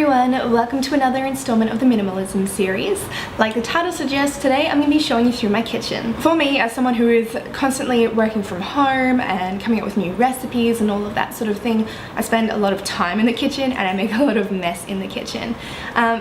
everyone, welcome to another installment of the Minimalism series. Like the title suggests, today I'm going to be showing you through my kitchen. For me, as someone who is constantly working from home and coming up with new recipes and all of that sort of thing, I spend a lot of time in the kitchen and I make a lot of mess in the kitchen.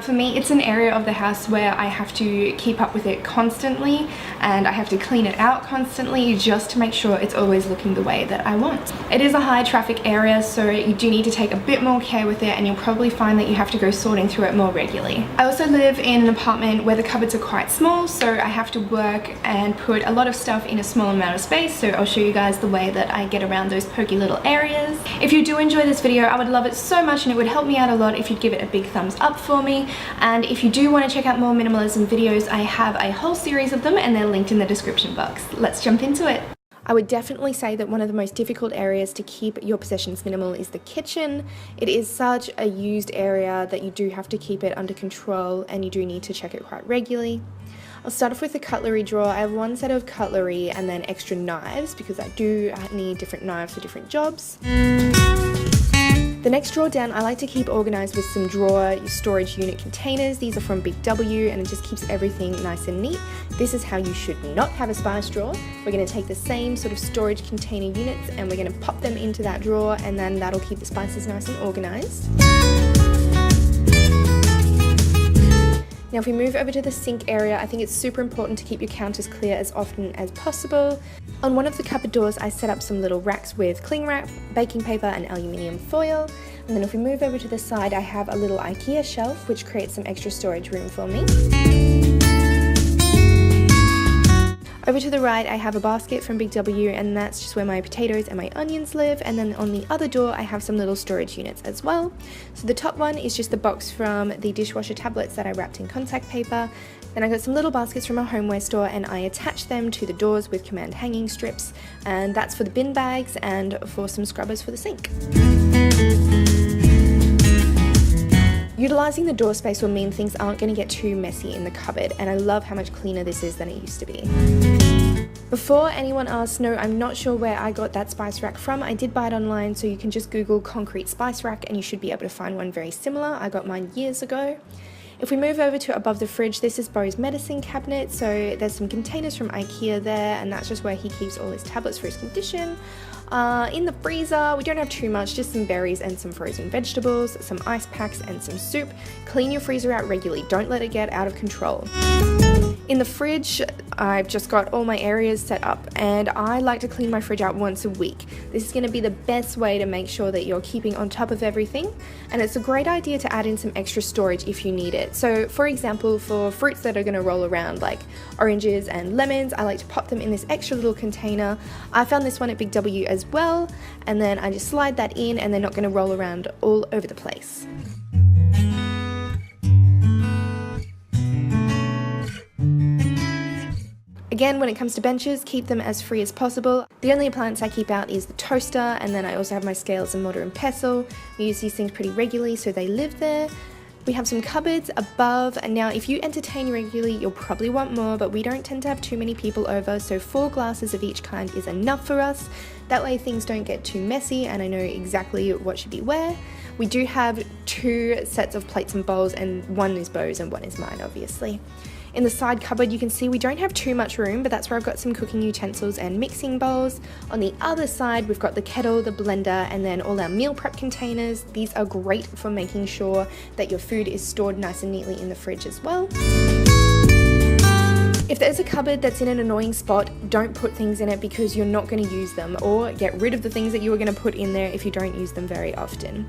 For me, it's an area of the house where I have to keep up with it constantly and I have to clean it out constantly just to make sure it's always looking the way that I want. It is a high traffic area, so you do need to take a bit more care with it, and you'll probably find that you have to go sorting through it more regularly. I also live in an apartment where the cupboards are quite small, so I have to work and put a lot of stuff in a small amount of space, so I'll show you guys the way that I get around those pokey little areas. If you do enjoy this video, I would love it so much and it would help me out a lot if you'd give it a big thumbs up for me. And if you do want to check out more minimalism videos, I have a whole series of them and they're linked in the description box. Let's jump into it. I would definitely say that one of the most difficult areas to keep your possessions minimal is the kitchen. It is such a used area that you do have to keep it under control and you do need to check it quite regularly. I'll start off with the cutlery drawer. I have one set of cutlery and then extra knives because I do need different knives for different jobs. The next drawer down I like to keep organised with some drawer storage unit containers. These are from Big W and it just keeps everything nice and neat. This is how you should not have a spice drawer. We're going to take the same sort of storage container units and we're going to pop them into that drawer, and then that'll keep the spices nice and organised. Now if we move over to the sink area, I think it's super important to keep your counters clear as often as possible. On one of the cupboard doors I set up some little racks with cling wrap, baking paper and aluminium foil. And then if we move over to the side, I have a little IKEA shelf which creates some extra storage room for me. Over to the right I have a basket from Big W, and that's just where my potatoes and my onions live, and then on the other door I have some little storage units as well. So the top one is just the box from the dishwasher tablets that I wrapped in contact paper. Then I got some little baskets from a homeware store and I attached them to the doors with command hanging strips, and that's for the bin bags and for some scrubbers for the sink. Utilising the door space will mean things aren't going to get too messy in the cupboard, and I love how much cleaner this is than it used to be. Before anyone asks, no, I'm not sure where I got that spice rack from. I did buy it online, so you can just Google concrete spice rack and you should be able to find one very similar. I got mine years ago. If we move over to above the fridge, this is Bo's medicine cabinet, so there's some containers from IKEA there, and that's just where he keeps all his tablets for his condition. In the freezer, we don't have too much, just some berries and some frozen vegetables, some ice packs and some soup. Clean your freezer out regularly, don't let it get out of control. In the fridge, I've just got all my areas set up, and I like to clean my fridge out once a week. This is going to be the best way to make sure that you're keeping on top of everything, and it's a great idea to add in some extra storage if you need it. So for example, for fruits that are going to roll around like oranges and lemons, I like to pop them in this extra little container. I found this one at Big W as well, and then I just slide that in and they're not going to roll around all over the place. Again, when it comes to benches, keep them as free as possible. The only appliance I keep out is the toaster, and then I also have my scales and mortar and pestle. We use these things pretty regularly, so they live there. We have some cupboards above, and now if you entertain regularly, you'll probably want more, but we don't tend to have too many people over, so 4 glasses of each kind is enough for us. That way things don't get too messy and I know exactly what should be where. We do have 2 sets of plates and bowls, and one is Bo's and one is mine, obviously. In the side cupboard you can see we don't have too much room, but that's where I've got some cooking utensils and mixing bowls. On the other side we've got the kettle, the blender, and then all our meal prep containers. These are great for making sure that your food is stored nice and neatly in the fridge as well. If there's a cupboard that's in an annoying spot, don't put things in it because you're not going to use them, or get rid of the things that you were going to put in there if you don't use them very often.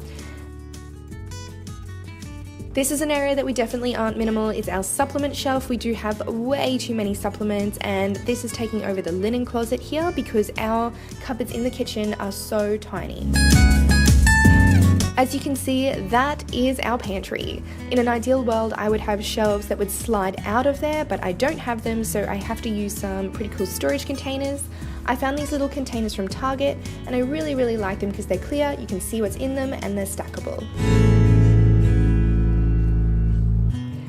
This is an area that we definitely aren't minimal. It's our supplement shelf. We do have way too many supplements, and this is taking over the linen closet here because our cupboards in the kitchen are so tiny. As you can see, that is our pantry. In an ideal world, I would have shelves that would slide out of there, but I don't have them, so I have to use some pretty cool storage containers. I found these little containers from Target, and I really like them because they're clear, you can see what's in them, and they're stackable.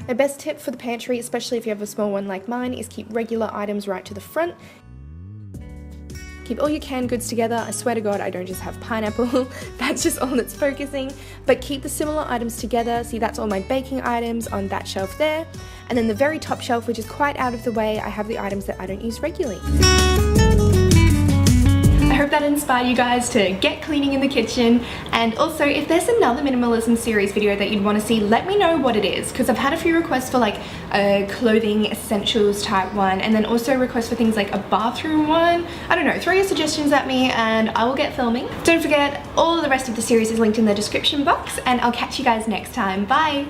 My best tip for the pantry, especially if you have a small one like mine, is keep regular items right to the front. Keep all your canned goods together. I swear to God, I don't just have pineapple. That's just all that's focusing. But keep the similar items together. See, that's all my baking items on that shelf there. And then the very top shelf, which is quite out of the way, I have the items that I don't use regularly. I hope that inspired you guys to get cleaning in the kitchen. And also, if there's another minimalism series video that you'd want to see, let me know what it is, because I've had a few requests for like a clothing essentials type one, and then also requests for things like a bathroom one. I don't know, throw your suggestions at me and I will get filming. Don't forget, all of the rest of the series is linked in the description box, and I'll catch you guys next time. Bye!